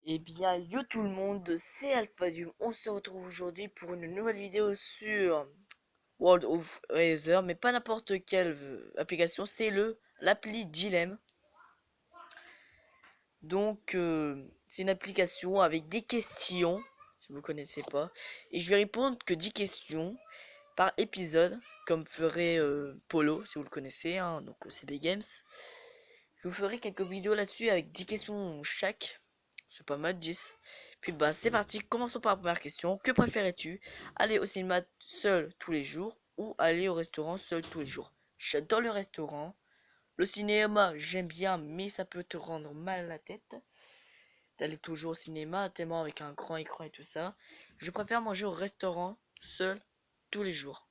Eh bien, yo tout le monde, c'est AlphaZoom. On se retrouve aujourd'hui pour une nouvelle vidéo sur World of Razor, mais pas n'importe quelle application, c'est l'appli Dilemme. Donc, c'est une application avec des questions, si vous connaissez pas, et je vais répondre que 10 questions par épisode, comme ferait Polo, si vous le connaissez, hein, donc CB Games. Je vous ferai quelques vidéos là-dessus avec 10 questions chaque. C'est pas mal, 10. Puis bah c'est parti, commençons par la première question. Que préférais-tu? Aller au cinéma seul tous les jours ou aller au restaurant seul tous les jours? J'adore le restaurant. Le cinéma, j'aime bien, mais ça peut te rendre mal à la tête d'aller toujours au cinéma, tellement avec un grand écran et tout ça. Je préfère manger au restaurant seul tous les jours.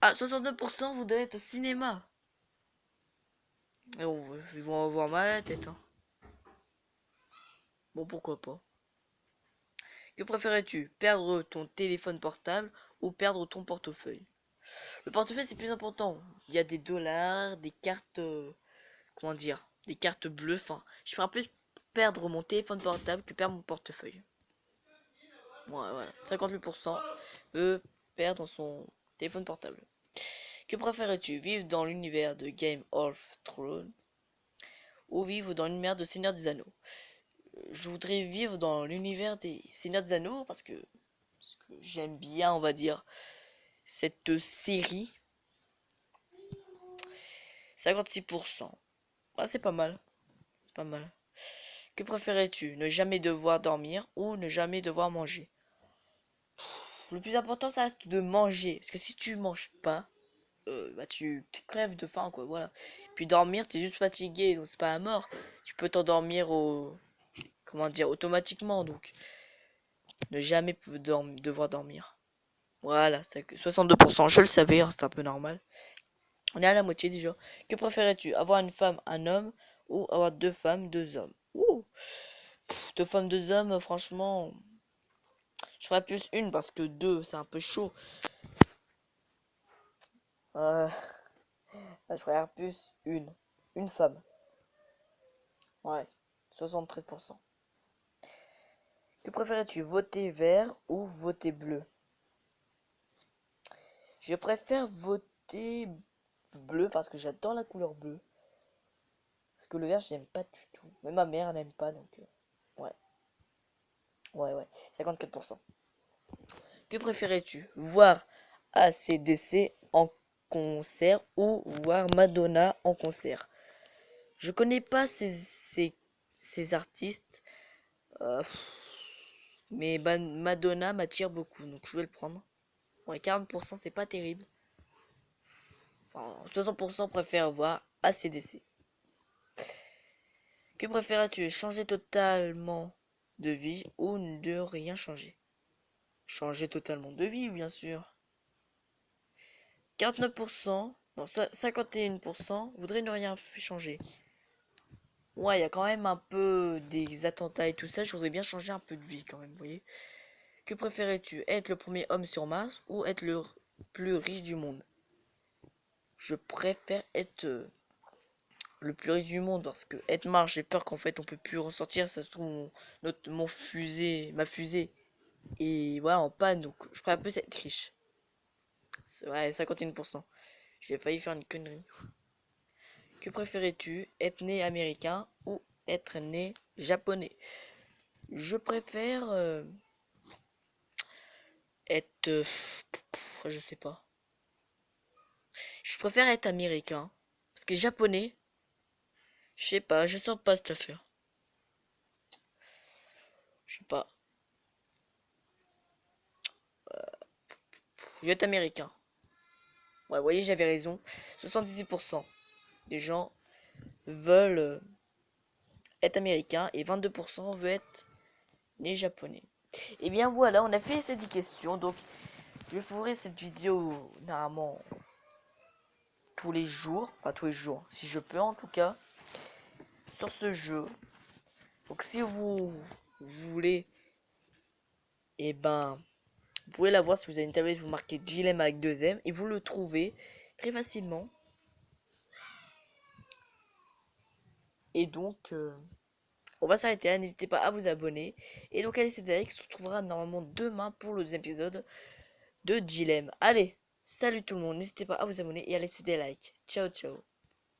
Ah, 62% vous devez être au cinéma. Et ils vont avoir mal à la tête, hein. Bon, pourquoi pas. Que préférais-tu? Perdre ton téléphone portable ou perdre ton portefeuille? Le portefeuille, c'est plus important. Il y a des dollars, des cartes, comment dire, des cartes bleues. Enfin, je ferais plus perdre mon téléphone portable que perdre mon portefeuille. Ouais, voilà. 58% veut perdre son téléphone portable. Que préférais-tu? Vivre dans l'univers de Game of Thrones ou vivre dans l'univers de Seigneur des Anneaux? Je voudrais vivre dans l'univers des Seigneurs des Anneaux parce que j'aime bien, on va dire, cette série. 56%. Ah, c'est pas mal. C'est pas mal. Que préférais-tu? Ne jamais devoir dormir ou ne jamais devoir manger? Le plus important, ça reste de manger. Parce que si tu manges pas, bah tu crèves de faim, quoi. Voilà. Puis dormir, t'es juste fatigué, donc c'est pas la mort. Tu peux t'endormir comment dire, automatiquement. Donc, ne jamais devoir dormir. Voilà, 62%. Je le savais, hein, c'est un peu normal. On est à la moitié déjà. Que préférais-tu? Avoir une femme, un homme ou avoir deux femmes, deux hommes? Ouh. Deux femmes, deux hommes, franchement, je ferais plus une parce que deux, c'est un peu chaud. Euh, je ferais plus une. Une femme. Ouais, 73%. Que préférais-tu? Voter vert ou voter bleu? Je préfère voter bleu parce que j'adore la couleur bleue. Parce que le vert, j'aime pas du tout. Même ma mère n'aime pas, donc ouais. Ouais, 54%. Que préférais-tu? Voir AC/DC en concert ou voir Madonna en concert? Je connais pas ces artistes, euh, mais Madonna m'attire beaucoup, donc je vais le prendre. Ouais, 40%, c'est pas terrible. Enfin, 60% préfèrent voir AC/DC. Que préférais-tu? Changer totalement de vie ou de rien changer? Changer totalement de vie, bien sûr. 49%, non, 51% voudraient ne rien changer. Ouais, il y a quand même un peu des attentats et tout ça. Je voudrais bien changer un peu de vie quand même, vous voyez. Que préférais-tu? Être le premier homme sur Mars ou être le plus riche du monde? Je préfère être le plus riche du monde parce que être Mars, j'ai peur qu'en fait on peut plus ressortir. Ça se trouve, ma fusée est voilà, en panne. Donc je préfère plus être riche. Ouais, 51%. J'ai failli faire une connerie. Que préférais-tu? Être né américain ou être né japonais? Je préfère être... je sais pas. Je préfère être américain. Parce que japonais, je sais pas, je sens pas cette affaire. Je sais pas. Je vais être américain. Ouais, vous voyez, j'avais raison. 78% des gens veulent être américains et 22% veulent être né japonais. Et bien voilà, on a fait ces 10 questions. Donc, je ferai cette vidéo normalement tous les jours. Enfin, tous les jours, si je peux en tout cas. Sur ce jeu. Donc si vous voulez, et ben vous pouvez la voir si vous avez une tablette, vous marquez Dilemme avec 2M et vous le trouvez très facilement. Et donc, on va s'arrêter là. N'hésitez pas à vous abonner. Et donc, à laisser des likes. On se retrouvera normalement demain pour le deuxième épisode de Dilemme. Allez, salut tout le monde. N'hésitez pas à vous abonner et à laisser des likes. Ciao, ciao.